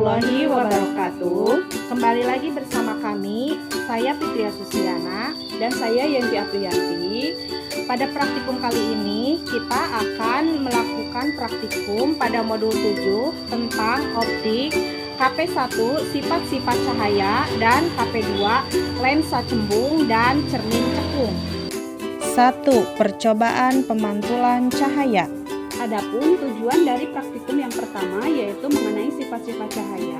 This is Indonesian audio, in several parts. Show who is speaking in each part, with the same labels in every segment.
Speaker 1: warahmatullahi wabarakatuh. Kembali lagi bersama kami, saya Fitria Susiana dan saya Yenti Apriyanti. Pada praktikum kali ini kita akan melakukan praktikum pada modul 7 tentang optik, KP1 sifat-sifat cahaya, dan KP2 lensa cembung dan cermin cekung.
Speaker 2: 1. Percobaan pemantulan cahaya.
Speaker 1: Adapun tujuan dari praktikum yang pertama yaitu mengenai sifat-sifat cahaya.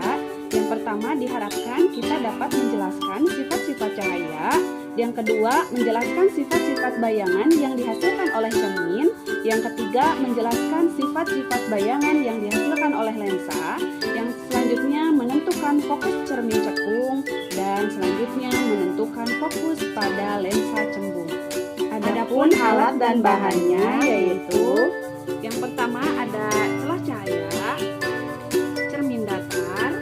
Speaker 1: Yang pertama diharapkan kita dapat menjelaskan sifat-sifat cahaya. Yang kedua menjelaskan sifat-sifat bayangan yang dihasilkan oleh cermin. Yang ketiga menjelaskan sifat-sifat bayangan yang dihasilkan oleh lensa. Yang selanjutnya menentukan fokus cermin cekung. Dan selanjutnya menentukan fokus pada lensa cembung. Adapun alat dan bahannya yaitu yang pertama ada celah cahaya, cermin datar,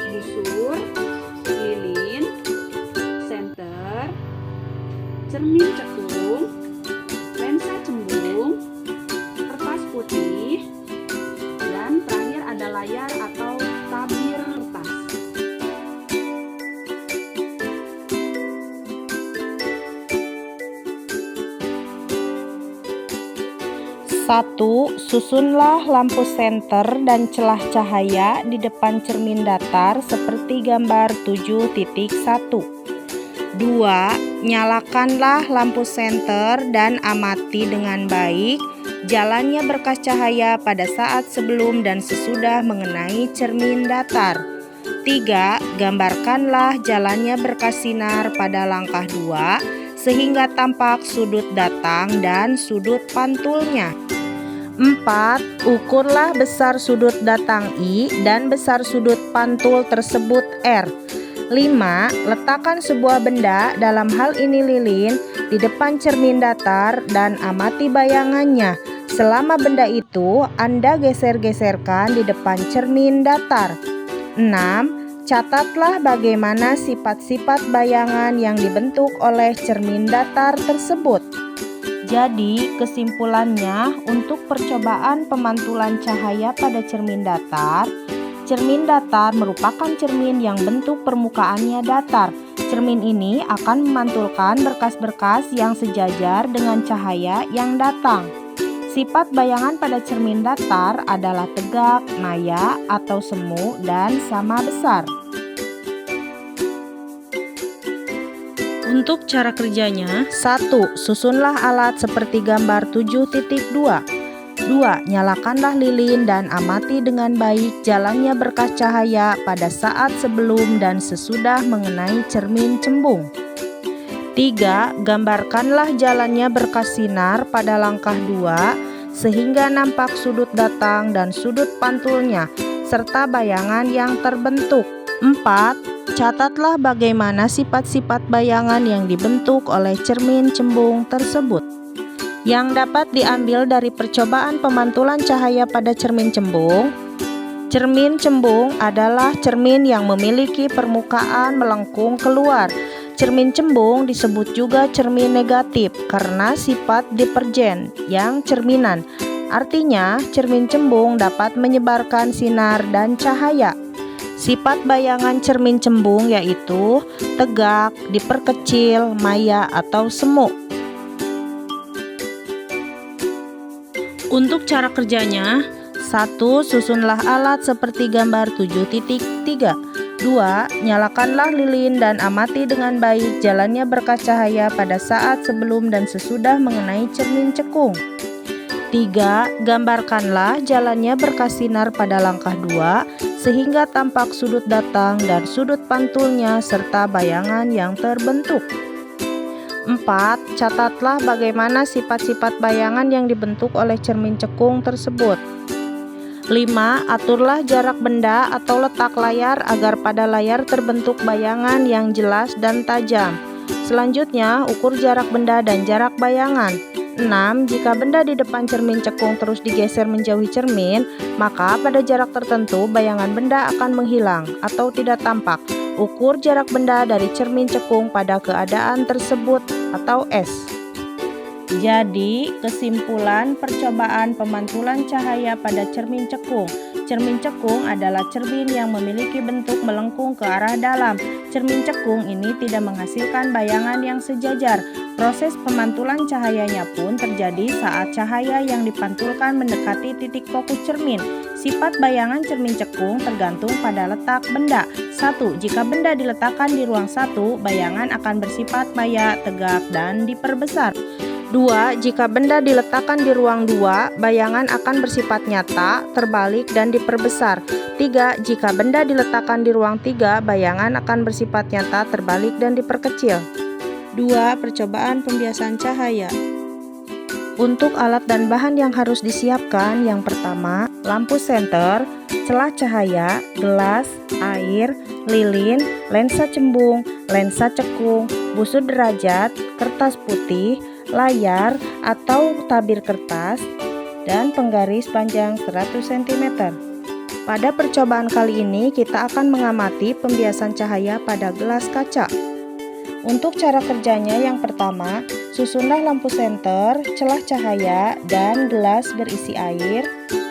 Speaker 1: busur, lilin, senter, cermin cekung, lensa cembung, kertas putih, dan terakhir ada layar atau tabir kertas.
Speaker 2: 1. Susunlah lampu senter dan celah cahaya di depan cermin datar seperti gambar 7.1. 2. Nyalakanlah lampu senter dan amati dengan baik jalannya berkas cahaya pada saat sebelum dan sesudah mengenai cermin datar. 3. Gambarkanlah jalannya berkas sinar pada langkah 2 sehingga tampak sudut datang dan sudut pantulnya. 4. Ukurlah besar sudut datang I dan besar sudut pantul tersebut R. 5. Letakkan sebuah benda, dalam hal ini lilin, di depan cermin datar dan amati bayangannya. Selama benda itu Anda geser-geserkan di depan cermin datar. 6. Catatlah bagaimana sifat-sifat bayangan yang dibentuk oleh cermin datar tersebut. Jadi, kesimpulannya untuk percobaan pemantulan cahaya pada cermin datar merupakan cermin yang bentuk permukaannya datar. Cermin ini akan memantulkan berkas-berkas yang sejajar dengan cahaya yang datang. Sifat bayangan pada cermin datar adalah tegak, maya, atau semu, dan sama besar. Untuk cara kerjanya, 1. Susunlah alat seperti gambar 7.2. 2. Nyalakanlah lilin dan amati dengan baik jalannya berkas cahaya pada saat sebelum dan sesudah mengenai cermin cembung. 3. Gambarkanlah jalannya berkas sinar pada langkah 2 sehingga nampak sudut datang dan sudut pantulnya serta bayangan yang terbentuk. 4. Catatlah bagaimana sifat-sifat bayangan yang dibentuk oleh cermin cembung tersebut. Yang dapat diambil dari percobaan pemantulan cahaya pada cermin cembung. Cermin cembung adalah cermin yang memiliki permukaan melengkung keluar. Cermin cembung disebut juga cermin negatif karena sifat divergen yang cerminan. Artinya, cermin cembung dapat menyebarkan sinar dan cahaya. Sifat bayangan cermin cembung yaitu tegak, diperkecil, maya, atau semu. Untuk cara kerjanya, 1. Susunlah alat seperti gambar 7.3. 2. Nyalakanlah lilin dan amati dengan baik jalannya berkas cahaya pada saat sebelum dan sesudah mengenai cermin cekung. 3. Gambarkanlah jalannya berkas sinar pada langkah 2 sehingga tampak sudut datang dan sudut pantulnya serta bayangan yang terbentuk. 4. Catatlah bagaimana sifat-sifat bayangan yang dibentuk oleh cermin cekung tersebut. 5. Aturlah jarak benda atau letak layar agar pada layar terbentuk bayangan yang jelas dan tajam. Selanjutnya, ukur jarak benda dan jarak bayangan. 6. Jika benda di depan cermin cekung terus digeser menjauhi cermin, maka pada jarak tertentu bayangan benda akan menghilang atau tidak tampak. Ukur jarak benda dari cermin cekung pada keadaan tersebut atau S. Jadi, kesimpulan percobaan pemantulan cahaya pada cermin cekung Cermin cekung adalah cermin yang memiliki bentuk melengkung ke arah dalam. Cermin cekung ini tidak menghasilkan bayangan yang sejajar. Proses pemantulan cahayanya pun terjadi saat cahaya yang dipantulkan mendekati titik fokus cermin. Sifat bayangan cermin cekung tergantung pada letak benda. 1. Jika benda diletakkan di ruang 1, bayangan akan bersifat maya, tegak, dan diperbesar. 2. Jika benda diletakkan di ruang 2, bayangan akan bersifat nyata, terbalik, dan diperbesar. 3. Jika benda diletakkan di ruang 3, bayangan akan bersifat nyata, terbalik, dan diperkecil. 2. Percobaan pembiasan cahaya. Untuk alat dan bahan yang harus disiapkan, yang pertama, lampu senter, celah cahaya, gelas, air, lilin, lensa cembung, lensa cekung, busur derajat, kertas putih, layar atau tabir kertas, dan penggaris panjang 100 cm. Pada percobaan kali ini kita akan mengamati pembiasan cahaya pada gelas kaca. Untuk cara kerjanya, yang pertama, susunlah lampu senter, celah cahaya, dan gelas berisi air.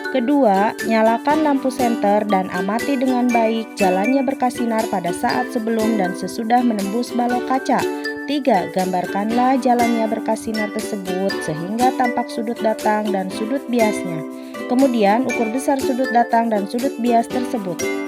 Speaker 2: Kedua, nyalakan lampu senter dan amati dengan baik jalannya berkasinar pada saat sebelum dan sesudah menembus balok kaca. 3. Gambarkanlah jalannya berkasinar tersebut sehingga tampak sudut datang dan sudut biasnya. Kemudian ukur besar sudut datang dan sudut bias tersebut.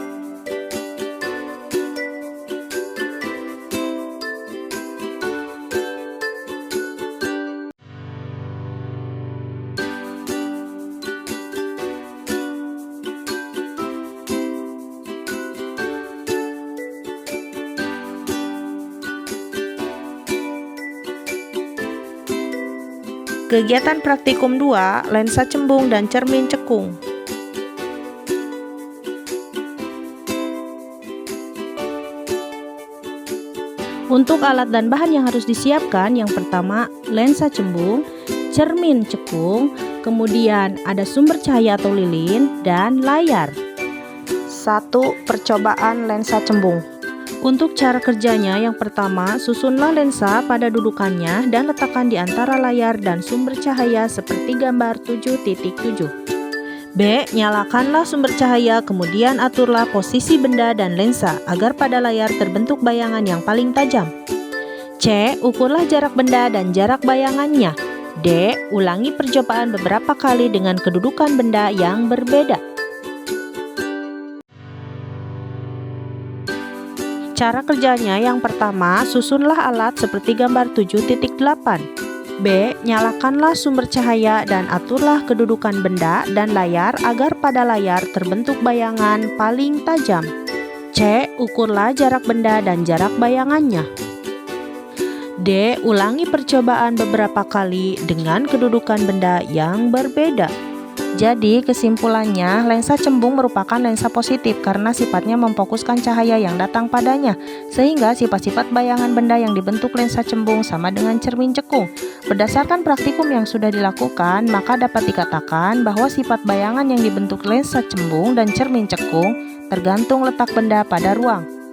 Speaker 2: Kegiatan praktikum 2, lensa cembung dan cermin cekung. Untuk alat dan bahan yang harus disiapkan, yang pertama, lensa cembung, cermin cekung, kemudian ada sumber cahaya atau lilin, dan layar. 1. Percobaan lensa cembung. Untuk cara kerjanya, yang pertama, susunlah lensa pada dudukannya dan letakkan di antara layar dan sumber cahaya seperti gambar 7.7. B. Nyalakanlah sumber cahaya, kemudian aturlah posisi benda dan lensa agar pada layar terbentuk bayangan yang paling tajam. C. Ukurlah jarak benda dan jarak bayangannya. D. Ulangi percobaan beberapa kali dengan kedudukan benda yang berbeda. Cara kerjanya, yang pertama, susunlah alat seperti gambar 7.8. B. Nyalakanlah sumber cahaya dan aturlah kedudukan benda dan layar agar pada layar terbentuk bayangan paling tajam. C. Ukurlah jarak benda dan jarak bayangannya. D. Ulangi percobaan beberapa kali dengan kedudukan benda yang berbeda. Jadi kesimpulannya, lensa cembung merupakan lensa positif karena sifatnya memfokuskan cahaya yang datang padanya, sehingga sifat-sifat bayangan benda yang dibentuk lensa cembung sama dengan cermin cekung. Berdasarkan praktikum yang sudah dilakukan, maka dapat dikatakan bahwa sifat bayangan yang dibentuk lensa cembung dan cermin cekung tergantung letak benda pada ruang.